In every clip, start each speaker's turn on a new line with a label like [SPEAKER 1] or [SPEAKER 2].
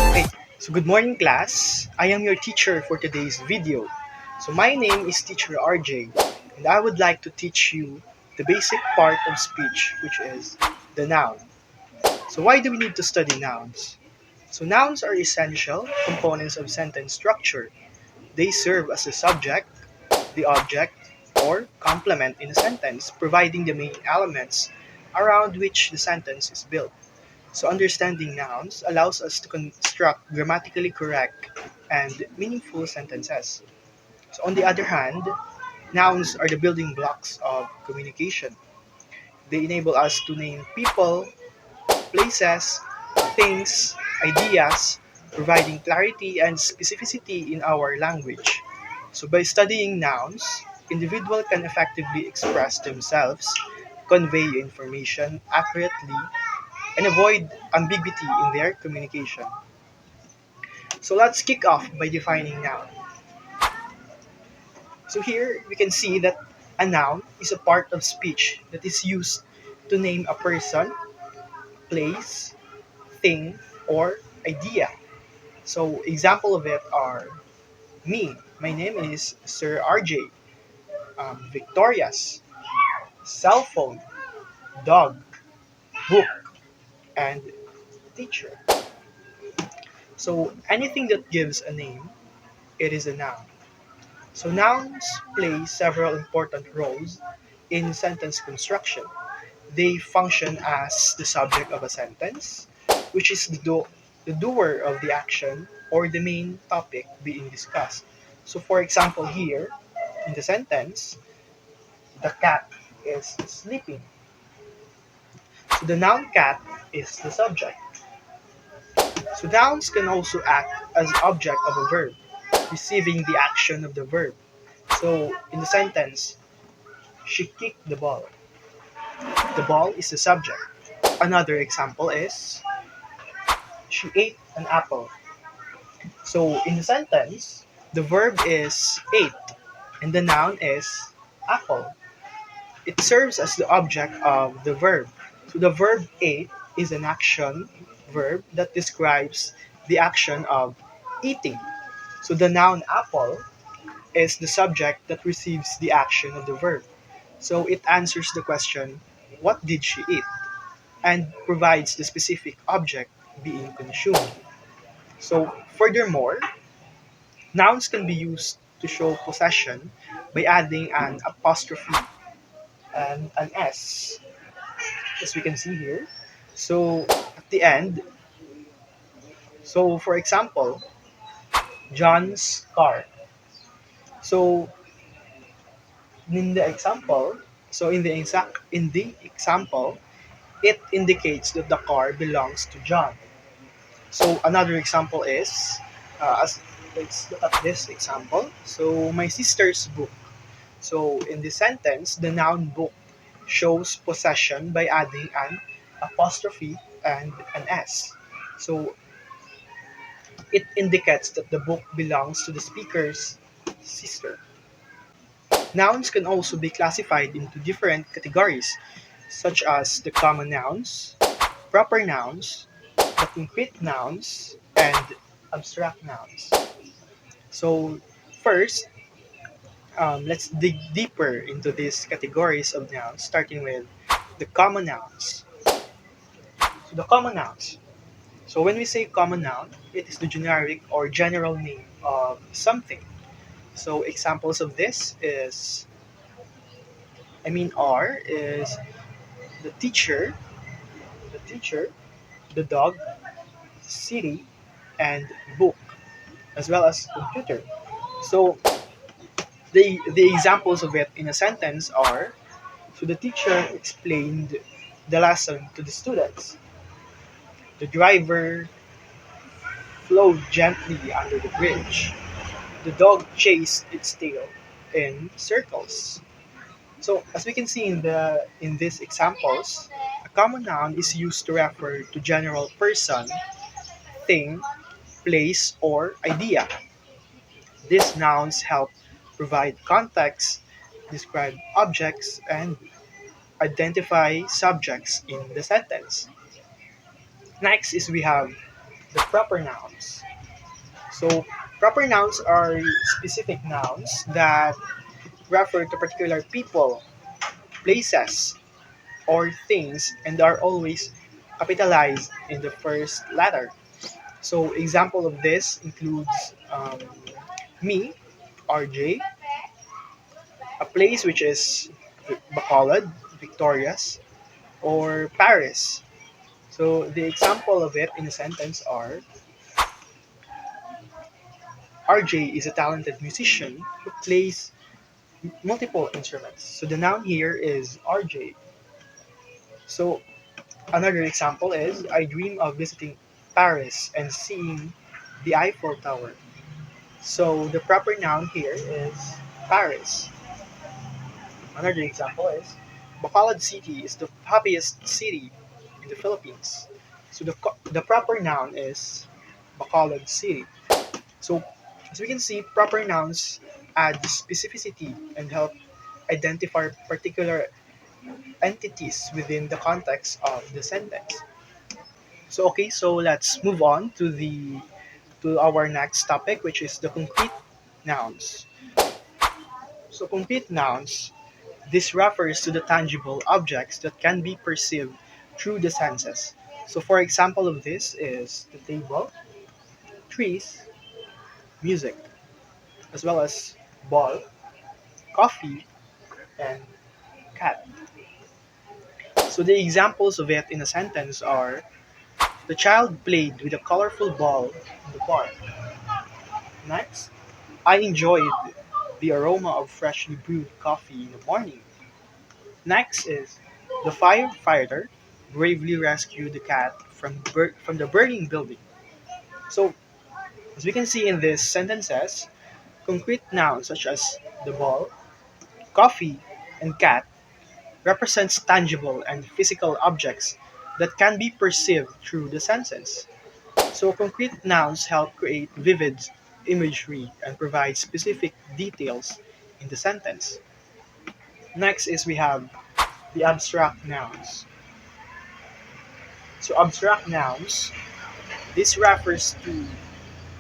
[SPEAKER 1] Okay, so good morning class. I am your teacher for today's video. So my name is Teacher RJ and I would like to teach you the basic part of speech, which is the noun. So why do we need to study nouns? So nouns are essential components of sentence structure. They serve as the subject, the object, or complement in a sentence, providing the main elements around which the sentence is built. So understanding nouns allows us to construct grammatically correct and meaningful sentences. So on the other hand, nouns are the building blocks of communication. They enable us to name people, places, things, ideas, providing clarity and specificity in our language. So by studying nouns, individual can effectively express themselves, convey information accurately, and avoid ambiguity in their communication. So let's kick off by defining noun. So here we can see that a noun is a part of speech that is used to name a person, place, thing, or idea. So example of it are me. My name is Sir RJ. Victoria's cell phone, dog, book, and teacher. So anything that gives a name, it is a noun. So nouns play several important roles in sentence construction. They function as the subject of a sentence, which is the doer of the action or the main topic being discussed. So for example here, in the sentence, the cat is sleeping. So the noun cat is the subject. So nouns can also act as object of a verb, receiving the action of the verb. So in the sentence, she kicked the ball. The ball is the subject. Another example is she ate an apple. So in the sentence, the verb is ate and the noun is apple. It serves as the object of the verb. So the verb ate is an action verb that describes the action of eating. So the noun apple is the subject that receives the action of the verb. So it answers the question, what did she eat? And provides the specific object being consumed. So furthermore, nouns can be used to show possession by adding an apostrophe and an S, as we can see here. So at the end, so for example, John's car. So in the example, in the example, it indicates that the car belongs to John. So another example is, as let's look at this example. So my sister's book. So in this sentence, the noun book shows possession by adding an apostrophe and an S. So it indicates that the book belongs to the speaker's sister. Nouns can also be classified into different categories, such as the common nouns, proper nouns, the concrete nouns, and abstract nouns. So first, let's dig deeper into these categories of nouns, starting with the common nouns. So the common nouns. So when we say common noun, it is the generic or general name of something. So examples of this is, are is the teacher, the teacher, the dog, city, and book, as well as computer. So the examples of it in a sentence are, so the teacher explained the lesson to the students. The driver flowed gently under the bridge. The dog chased its tail in circles. So as we can see in these examples, a common noun is used to refer to general person, thing, place, or idea. These nouns help provide context, describe objects, and identify subjects in the sentence. Next is we have the proper nouns. So proper nouns are specific nouns that refer to particular people, places, or things and are always capitalized in the first letter. So example of this includes me, RJ, a place which is Bacolod, Victorias, or Paris. So the example of it in a sentence are RJ is a talented musician who plays multiple instruments. So the noun here is RJ. So another example is I dream of visiting Paris and seeing the Eiffel Tower. So the proper noun here is Paris. Another example is Bacolod City is the happiest city in the Philippines. So the proper noun is Bacolod City. So as we can see, proper nouns add specificity and help identify particular entities within the context of the sentence. So okay, so let's move on to our next topic, which is the concrete nouns. So concrete nouns, this refers to the tangible objects that can be perceived through the senses. So for example of this is the table, trees, music, as well as ball, coffee, and cat. So the examples of it in a sentence are the child played with a colorful ball in the park. Next, I enjoyed the aroma of freshly brewed coffee in the morning. Next is the firefighter bravely rescued the cat from the burning building. So, as we can see in these sentences, concrete nouns such as the ball, coffee, and cat represents tangible and physical objects that can be perceived through the senses. So, concrete nouns help create vivid imagery and provide specific details in the sentence. Next is we have the abstract nouns. So, abstract nouns, this refers to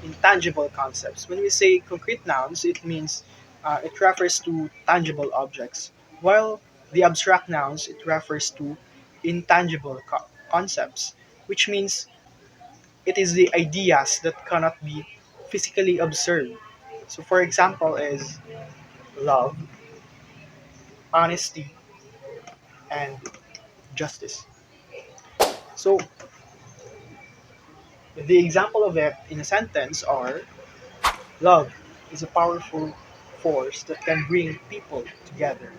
[SPEAKER 1] intangible concepts. When we say concrete nouns, it means it refers to tangible objects, while the abstract nouns, it refers to intangible concepts, which means it is the ideas that cannot be physically observed. So, for example, is love, honesty, and justice. So, the example of it in a sentence are love is a powerful force that can bring people together.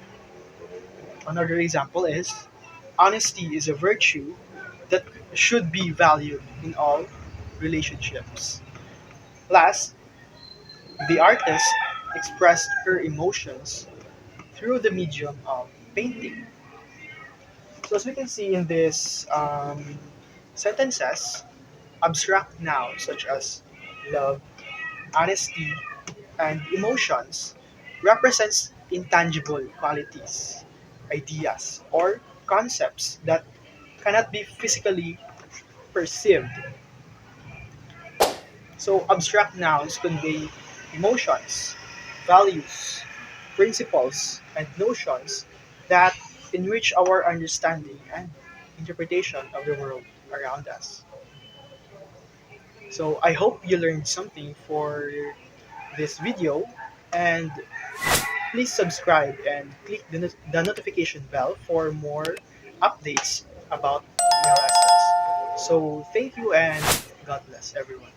[SPEAKER 1] Another example is honesty is a virtue that should be valued in all relationships. Last, the artist expressed her emotions through the medium of painting. So as we can see in this sentences, abstract nouns such as love, honesty, and emotions represents intangible qualities, ideas, or concepts that cannot be physically perceived. So abstract nouns convey emotions, values, principles, and notions that enrich our understanding and interpretation of the world around us. So I hope you learned something for this video, and please subscribe and click the notification bell for more updates about my lessons. So thank you and God bless everyone.